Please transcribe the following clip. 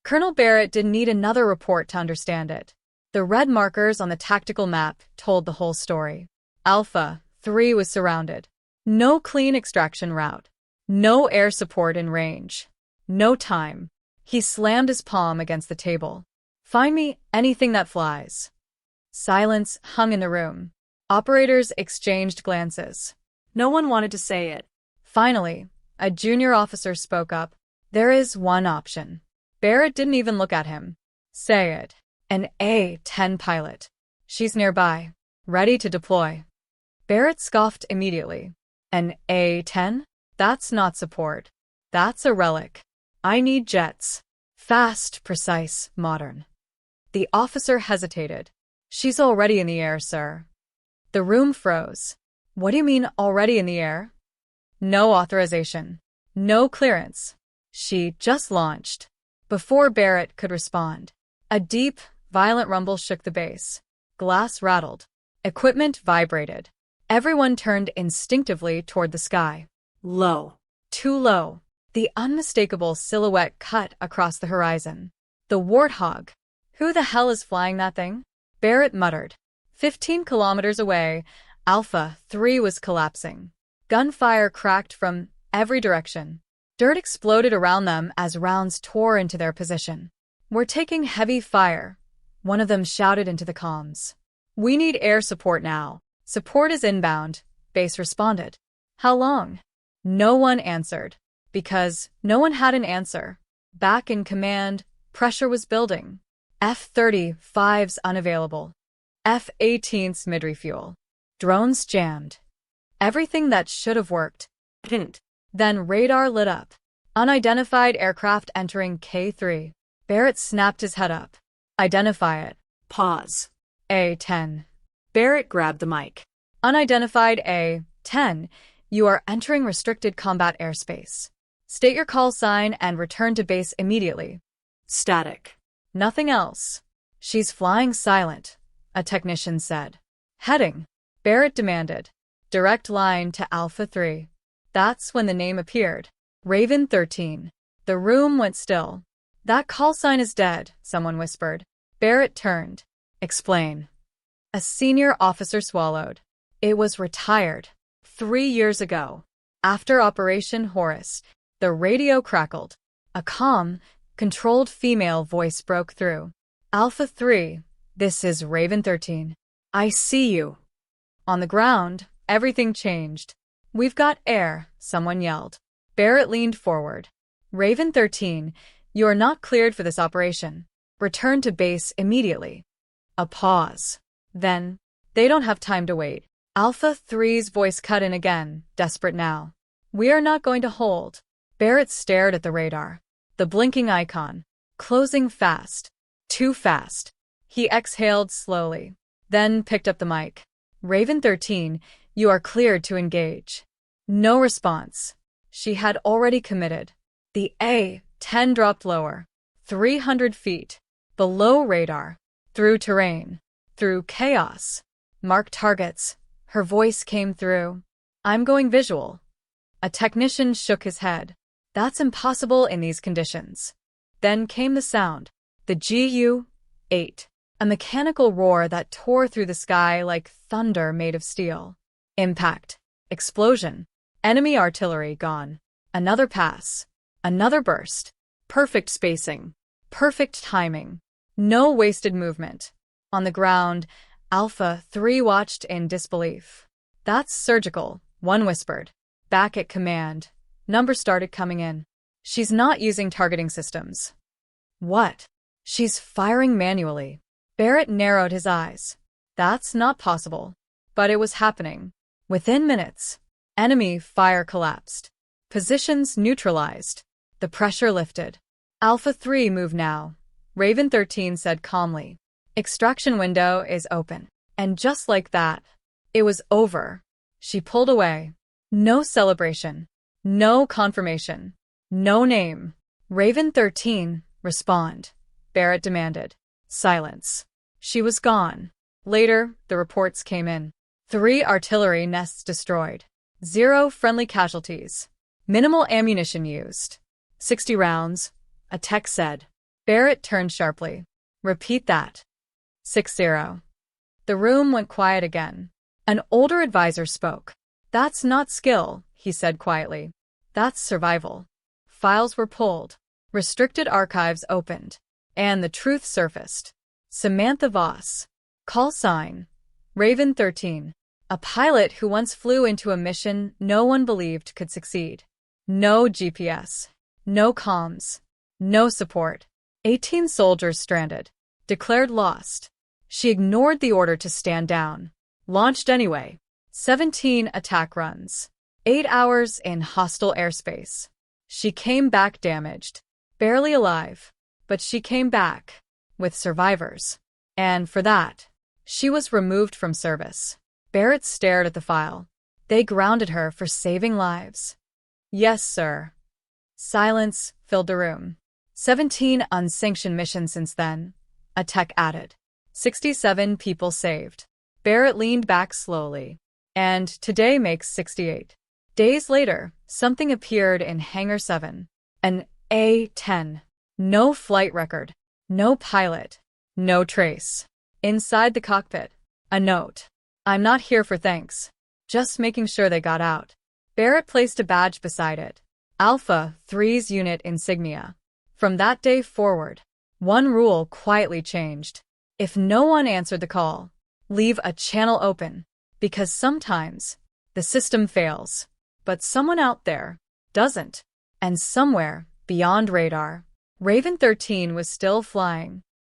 Colonel Barrett didn't need another report to understand it. The red markers on the tactical map told the whole story. Alpha 3 was surrounded. No clean extraction route. No air support in range. No time. He slammed his palm against the table. Find me anything that flies. Silence hung in the room. Operators exchanged glances. No one wanted to say it. Finally, a junior officer spoke up. There is one option. Barrett didn't even look at him. Say it. An A-10 pilot. She's nearby, ready to deploy. Barrett scoffed immediately. An A-10? That's not support. That's a relic. I need jets. Fast, precise, modern. The officer hesitated. She's already in the air, sir. The room froze. What do you mean, already in the air? No authorization. No clearance. She just launched. Before Barrett could respond, a deep, violent rumble shook the base. Glass rattled. Equipment vibrated. Everyone turned instinctively toward the sky. Low. Too low. The unmistakable silhouette cut across the horizon. The Warthog. Who the hell is flying that thing? Barrett muttered. 15 kilometers away, Alpha 3 was collapsing. Gunfire cracked from every direction. Dirt exploded around them as rounds tore into their position. We're taking heavy fire, one of them shouted into the comms. We need air support now. Support is inbound, base responded. How long? No one answered. Because no one had an answer. Back in command, pressure was building. F-35s unavailable. F-18s mid-refuel. Drones jammed. Everything that should have worked didn't. Then radar lit up. Unidentified aircraft entering K3. Barrett snapped his head up. Identify it. Pause. A-10. Barrett grabbed the mic. Unidentified A-10. You are entering restricted combat airspace. State your call sign and return to base immediately. Static. Nothing else. She's flying silent, a technician said. Heading. Barrett demanded. Direct line to Alpha 3. That's when the name appeared. Raven 13. The room went still. That call sign is dead, someone whispered. Barrett turned. Explain. A senior officer swallowed. It was retired. 3 years ago. After Operation Horus, the radio crackled. A calm, controlled female voice broke through. Alpha 3, this is Raven 13. I see you. On the ground, everything changed. We've got air, someone yelled. Barrett leaned forward. Raven 13, you are not cleared for this operation. Return to base immediately. A pause. Then, they don't have time to wait. Alpha 3's voice cut in again, desperate now. We are not going to hold. Barrett stared at the radar. The blinking icon. Closing fast. Too fast. He exhaled slowly. Then picked up the mic. Raven 13, you are cleared to engage. No response. She had already committed. The A-10 dropped lower. 300 feet. Below radar. Through terrain. Through chaos. Mark targets. Her voice came through. I'm going visual. A technician shook his head. That's impossible in these conditions. Then came the sound. The GU-8. A mechanical roar that tore through the sky like thunder made of steel. Impact. Explosion. Enemy artillery gone. Another pass. Another burst. Perfect spacing. Perfect timing. No wasted movement. On the ground, Alpha 3 watched in disbelief. That's surgical, one whispered. Back at command, numbers started coming in. She's not using targeting systems. What? She's firing manually. Barrett narrowed his eyes. That's not possible. But it was happening. Within minutes, enemy fire collapsed. Positions neutralized. The pressure lifted. Alpha 3 move now, Raven 13 said calmly. Extraction window is open. And just like that, it was over. She pulled away. No celebration. No confirmation. No name. Raven 13, respond. Barrett demanded. Silence. She was gone. Later, the reports came in. 3 artillery nests destroyed. 0 friendly casualties. Minimal ammunition used. 60 rounds, a tech said. Barrett turned sharply. Repeat that. 60. The room went quiet again. An older advisor spoke. That's not skill, he said quietly. That's survival. Files were pulled. Restricted archives opened. And the truth surfaced. Samantha Voss. Callsign. Raven 13. A pilot who once flew into a mission no one believed could succeed. No GPS. No comms. No support. 18 soldiers stranded. Declared lost. She ignored the order to stand down. Launched anyway. 17 attack runs. 8 hours in hostile airspace. She came back damaged. Barely alive. But she came back. With survivors. And for that, she was removed from service. Barrett stared at the file. They grounded her for saving lives. Yes, sir. Silence filled the room. 17 unsanctioned missions since then. A tech added. 67 people saved. Barrett leaned back slowly. And today makes 68. Days later, something appeared in Hangar 7. An A-10. No flight record. No pilot. No trace. Inside the cockpit, a note. I'm not here for thanks. Just making sure they got out. Barrett placed a badge beside it. Alpha 3's unit insignia. From that day forward, one rule quietly changed. If no one answered the call, leave a channel open. Because sometimes, the system fails. But someone out there doesn't. And somewhere, beyond radar, Raven 13 was still flying.